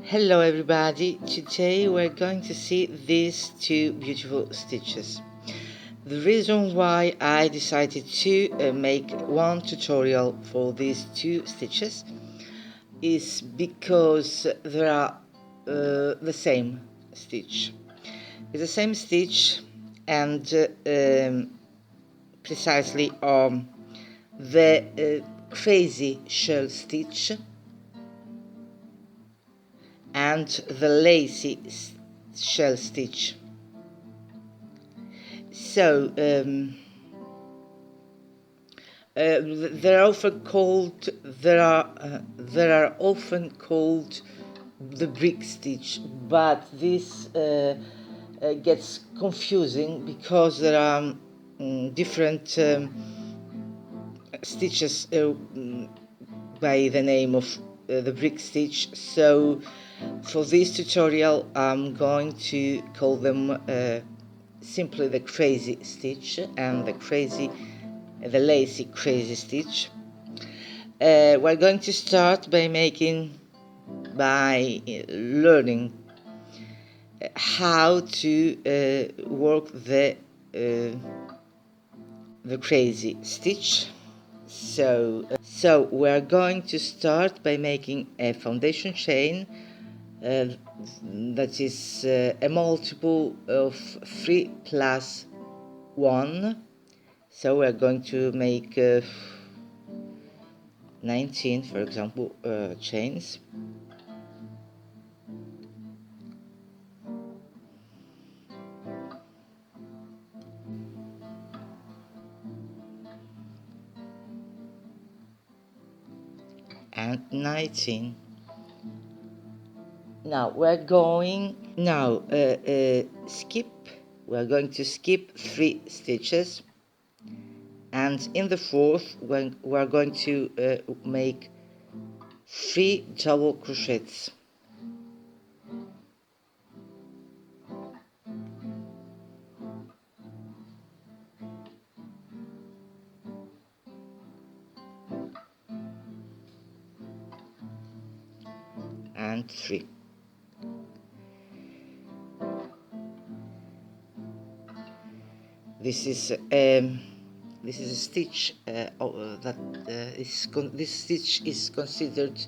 Hello everybody, today we're going to see these two beautiful stitches. The reason why I decided to make one tutorial for these two stitches is because they are the same stitch. It's the same stitch and precisely the crazy shell stitch and the lacy shell stitch. So they are often called the brick stitch, but this gets confusing because there are different stitches by the name of the brick stitch. So for this tutorial I'm going to call them simply the crazy stitch and the lacy crazy stitch. We're going to start by learning how to work the crazy stitch. So we're going to start by making a foundation chain that is a multiple of 3 plus 1. So we're going to make 19, for example, chains. And 19. Now we're going to skip 3 stitches, and in the fourth we're going to make 3 double crochets. And 3. This is a stitch this stitch is considered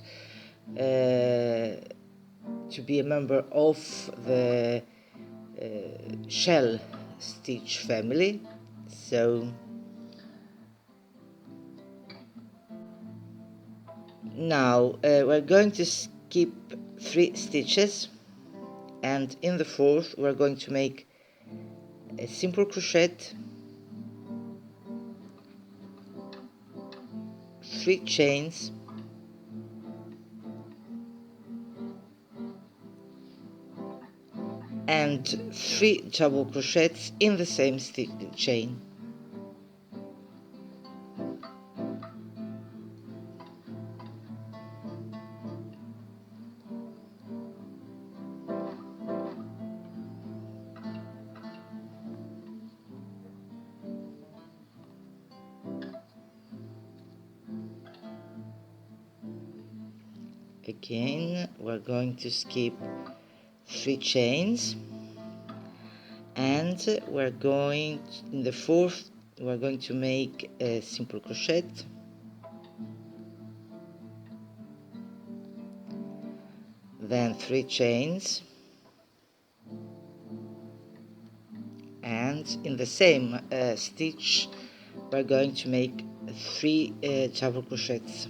to be a member of the shell stitch family. So now we're going to skip 3 stitches, and in the fourth we're going to make a simple crochet, 3 chains, and 3 double crochets in the same chain. Again, we're going to skip 3 chains, and in the fourth we're going to make a simple crochet, then 3 chains, and in the same stitch we're going to make 3 double crochets.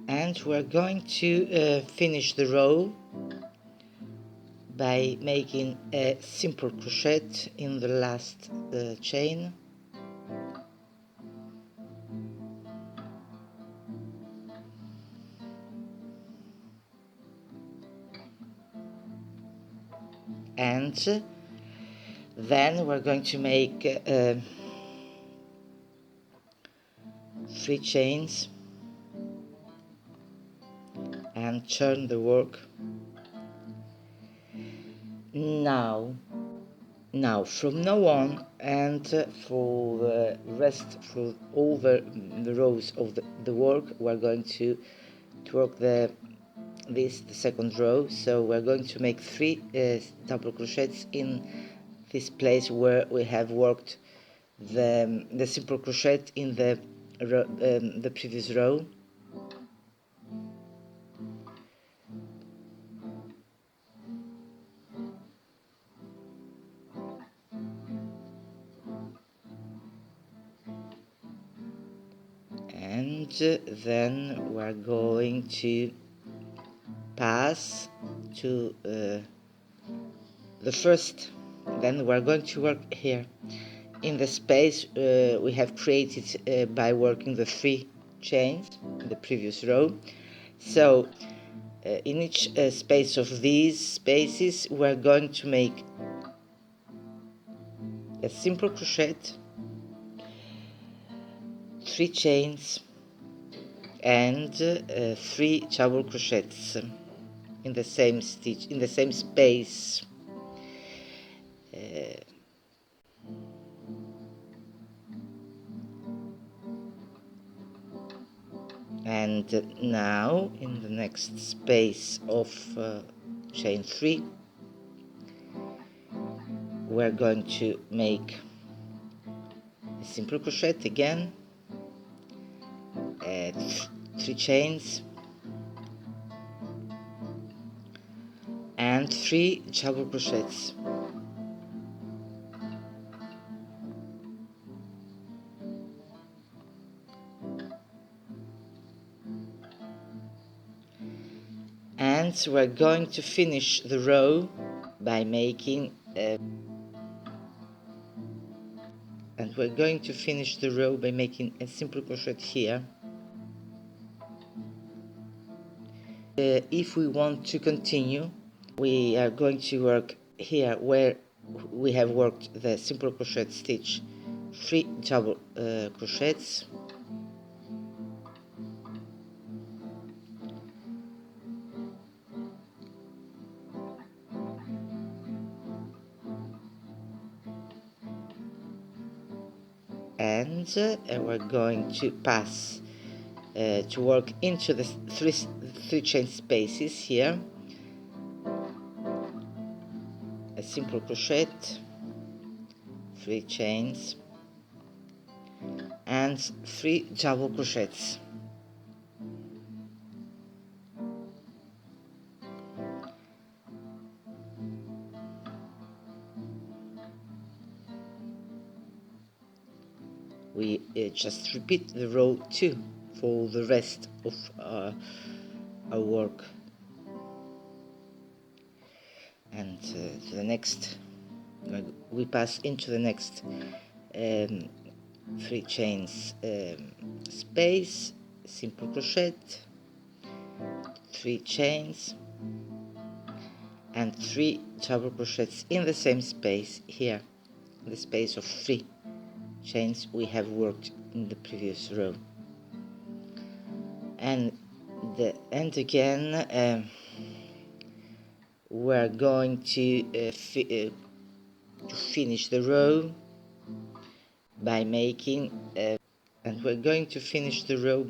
And we're going to finish the row by making a simple crochet in the last chain, and then we're going to make 3 chains, and turn the work. Now from now on, and for the rest, for all the rows of the work, we're going to work the second row. So we're going to make 3 double crochets in this place where we have worked the simple crochet in the previous row. And then we're going to pass to the first. Then we're going to work here in the space we have created by working the 3 chains in the previous row. So in each space of these spaces we're going to make a simple crochet, 3 chains, and 3 double crochets in the same stitch, in the same space. And now in the next space of chain 3 we're going to make a simple crochet again, 3 chains and 3 double crochets. And we're going to finish the row by making a simple crochet here. If we want to continue, we are going to work here where we have worked the simple crochet stitch, 3 double crochets, and we're going to pass to work into the 3 chain spaces here, a simple crochet, 3 chains and 3 double crochets. We just repeat the row 2 for the rest of our work. And to the next, we pass into the next 3 chains space, simple crochet, 3 chains and 3 double crochets in the same space here, in the space of 3 chains we have worked in the previous row. And again we're going to finish the row by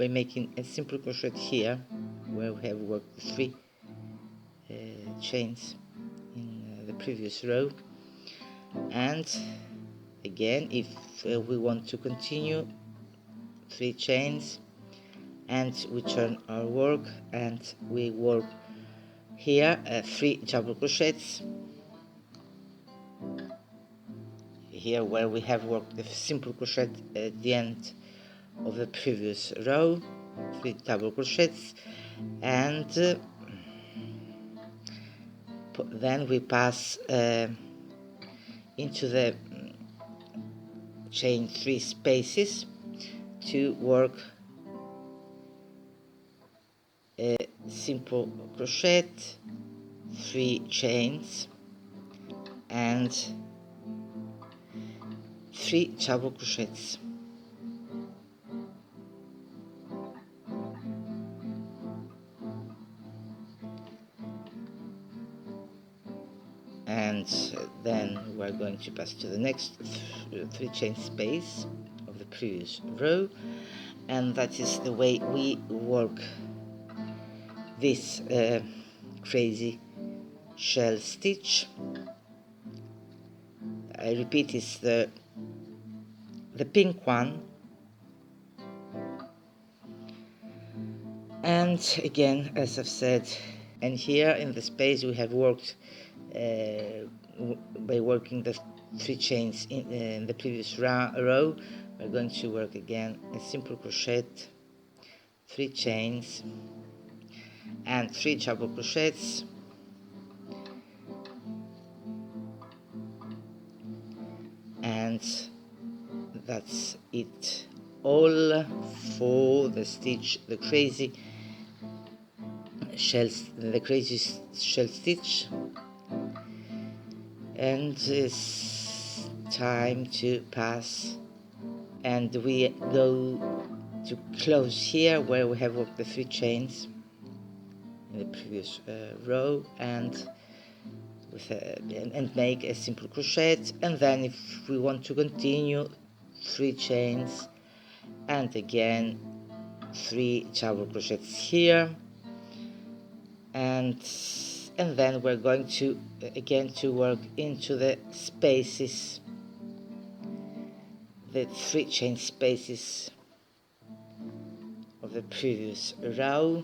making a simple crochet here where we have worked 3 chains in the previous row. And again, if we want to continue, 3 chains, and we turn our work and we work here 3 double crochets here where we have worked the simple crochet at the end of the previous row, 3 double crochets, and then we pass into the chain 3 spaces to work a simple crochet, 3 chains and 3 double crochets. going to pass to the next 3 chain space of the previous row, and that is the way we work this crazy shell stitch. I repeat, it's the pink one, and again, as I've said, and here in the space we have worked by working the 3 chains in the previous row. We're going to work again a simple crochet, 3 chains and 3 double crochets, and that's it all for the stitch, the crazy shell stitch. And it's time to pass, and we go to close here where we have worked the 3 chains in the previous row, and make a simple crochet, and then if we want to continue, 3 chains and again 3 double crochets here, and then we're going to again to work into the spaces, the 3 chain spaces of the previous row.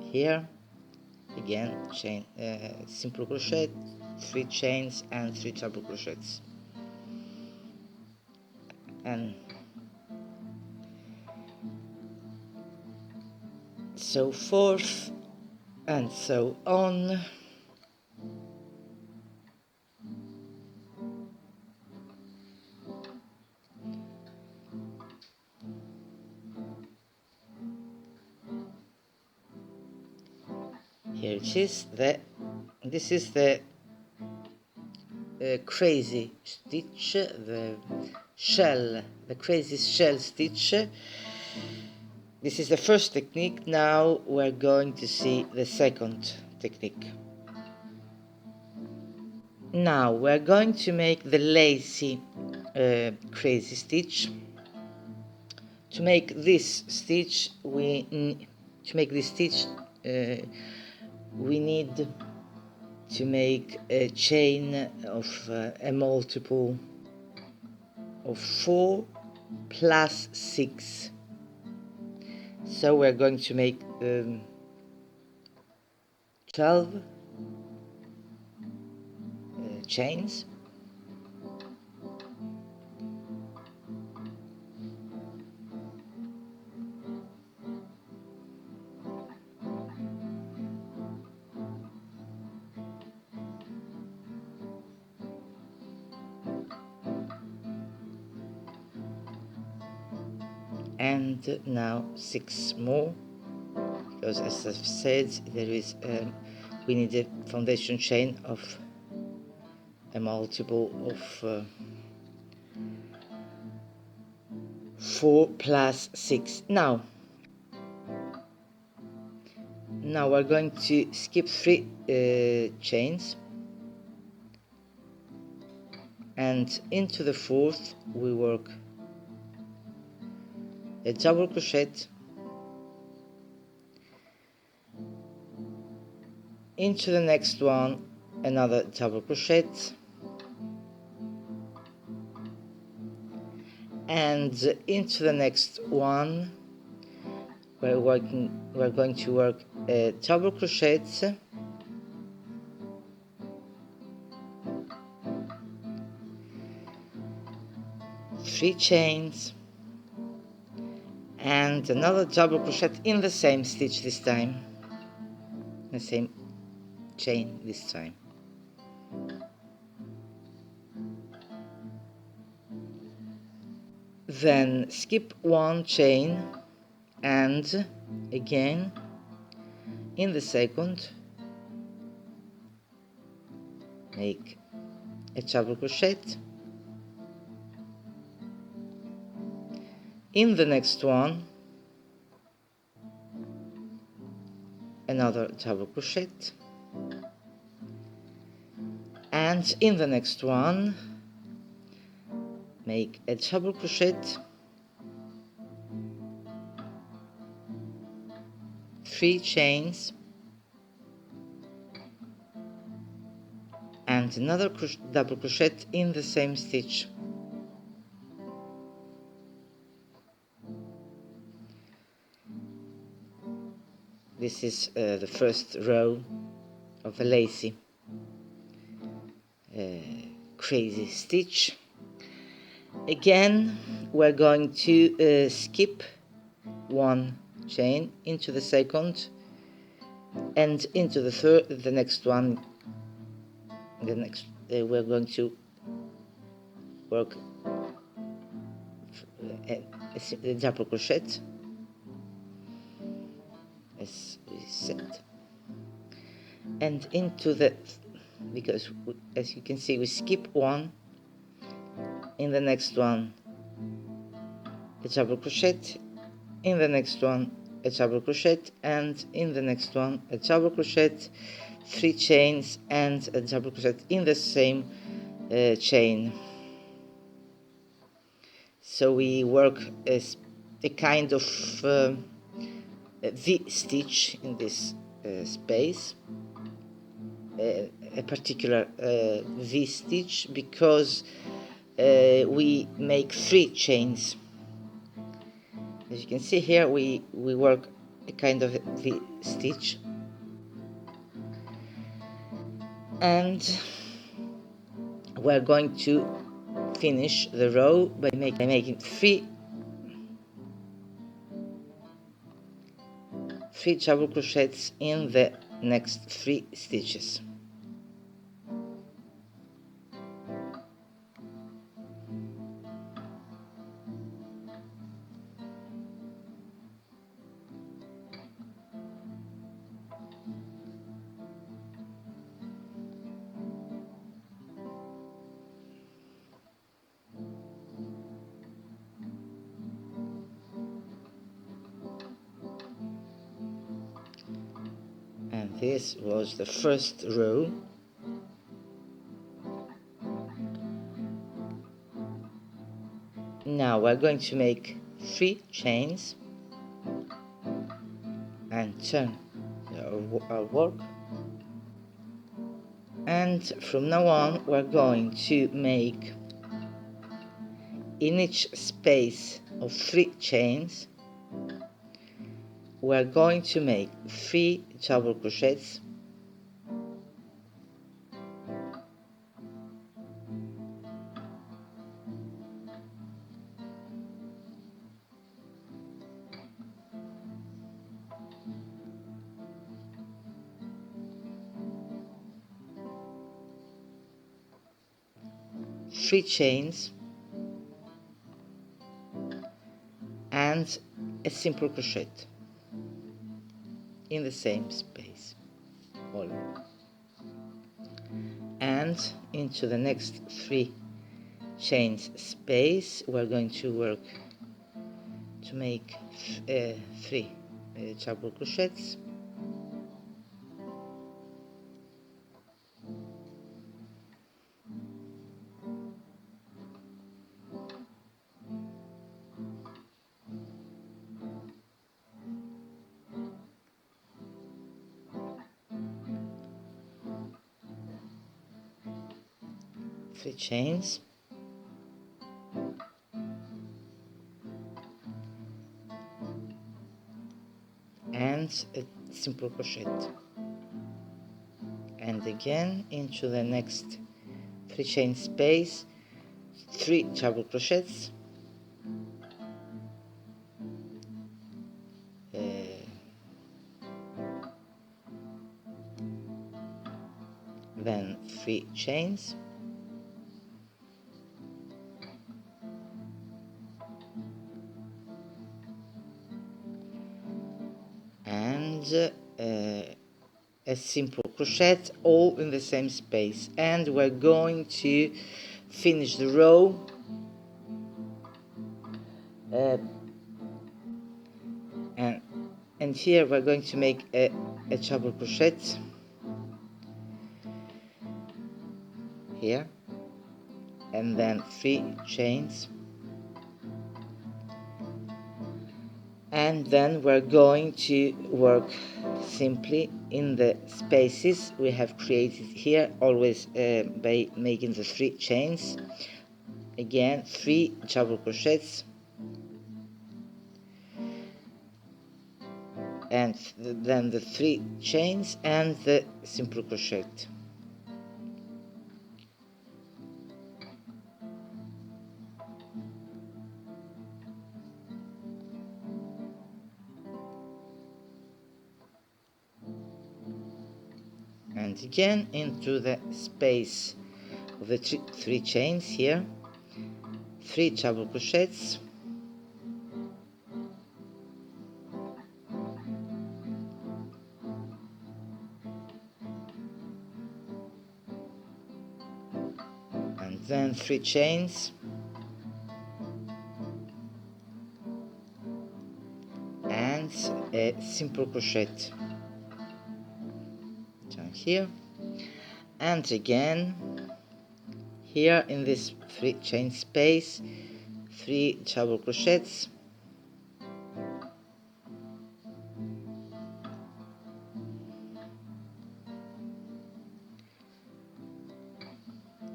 Here again chain, simple crochet, 3 chains and 3 double crochets, and so forth and so on. Here it is. This is the crazy stitch, the crazy shell stitch. This is the first technique. Now we're going to see the second technique. Now we're going to make the Lacy crazy stitch. To make this stitch, we need to make a chain of a multiple of 4 plus 6. So we're going to make 12 chains, and now 6 more, because as I've said, there is we need a foundation chain of a multiple of 4 plus 6. Now we're going to skip 3 chains, and into the 4th we work a double crochet, into the next one another double crochet, and into the next one we're going to work a double crochet, 3 chains and another double crochet in the same stitch this time, the same chain this time. Then skip 1 chain, and again in the second make a double crochet, in the next one another double crochet, and in the next one make a double crochet, 3 chains, and another double crochet in the same stitch. This is the first row of the Lacy crazy stitch. Again, we're going to skip 1 chain into the second and into the third, the next one. The next we're going to work a double crochet, as we said, and into the, because as you can see we skip 1, in the next one a double crochet, in the next one a double crochet, and in the next one a double crochet, 3 chains and a double crochet in the same chain. So we work as a kind of V stitch in this space, a particular V stitch, because we make 3 chains. As you can see here, we work a kind of V stitch, and we're going to finish the row by making 3 double crochets in the next 3 stitches. And this was the first row. Now we're going to make 3 chains and turn our work, and from now on we're going to make, in each space of 3 chains, we're going to make 3 double crochets, three chains, and a simple crochet in the same space, all. And into the next 3 chains space we're going to work to make 3 double crochets, three chains, and a simple crochet, and again into the next 3 chain space 3 double crochets, then 3 chains, and a simple crochet, all in the same space. And we're going to finish the row and and here we're going to make a double crochet here, and then 3 chains, and then we're going to work simply in the spaces we have created here, always by making the 3 chains. Again, 3 double crochets, and then the 3 chains and the simple crochet. And again into the space of the 3 chains here, 3 double crochets, and then 3 chains, and a simple crochet down here, and again here in this 3 chain space, 3 double crochets,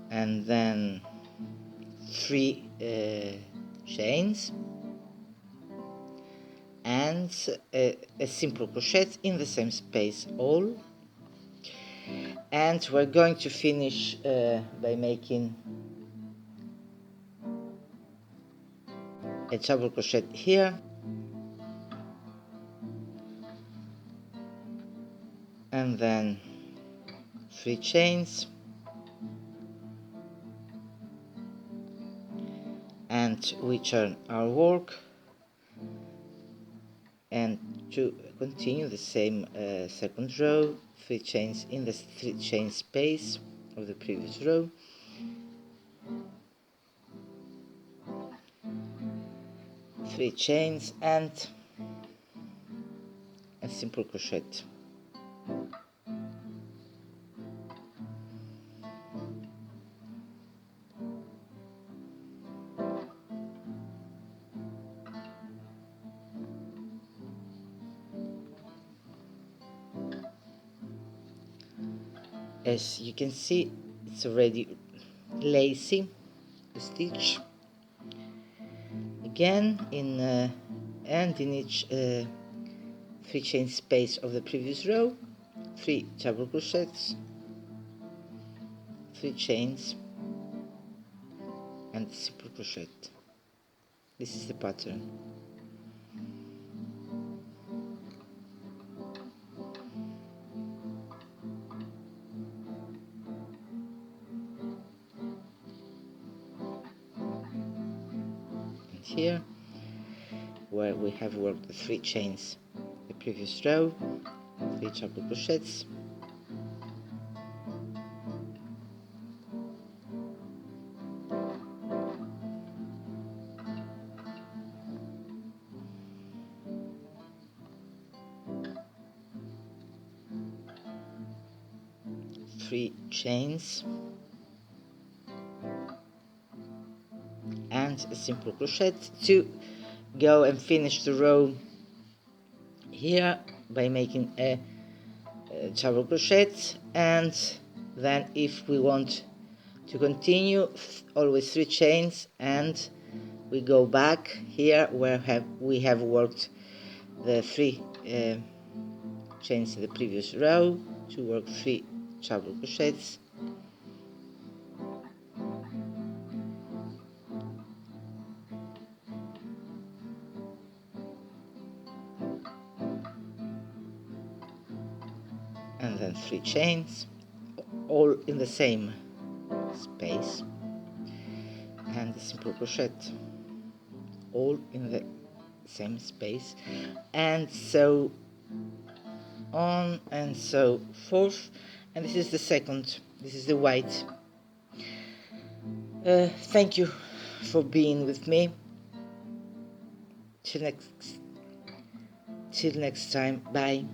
and then 3 chains and a simple crochet in the same space all. And we're going to finish by making a double crochet here, and then 3 chains, and we turn our work, and to continue the same second row, 3 chains in the 3 chain space of the previous row, three chains and a simple crochet. As you can see, it's already lacy, the stitch. Again, and in each 3 chain space of the previous row, 3 double crochets, 3 chains, and simple crochet. This is the pattern. Here, where we have worked the 3 chains the previous row, 3 double crochets, three chains, and a simple crochet to go and finish the row here by making a double crochet. And then if we want to continue, always 3 chains, and we go back here where we have worked the 3 chains in the previous row to work 3 double crochets, and then 3 chains, all in the same space, and a simple crochet, all in the same space, and so on and so forth. And this is the second, this is the white. Thank you for being with me. Till next Till next time, bye.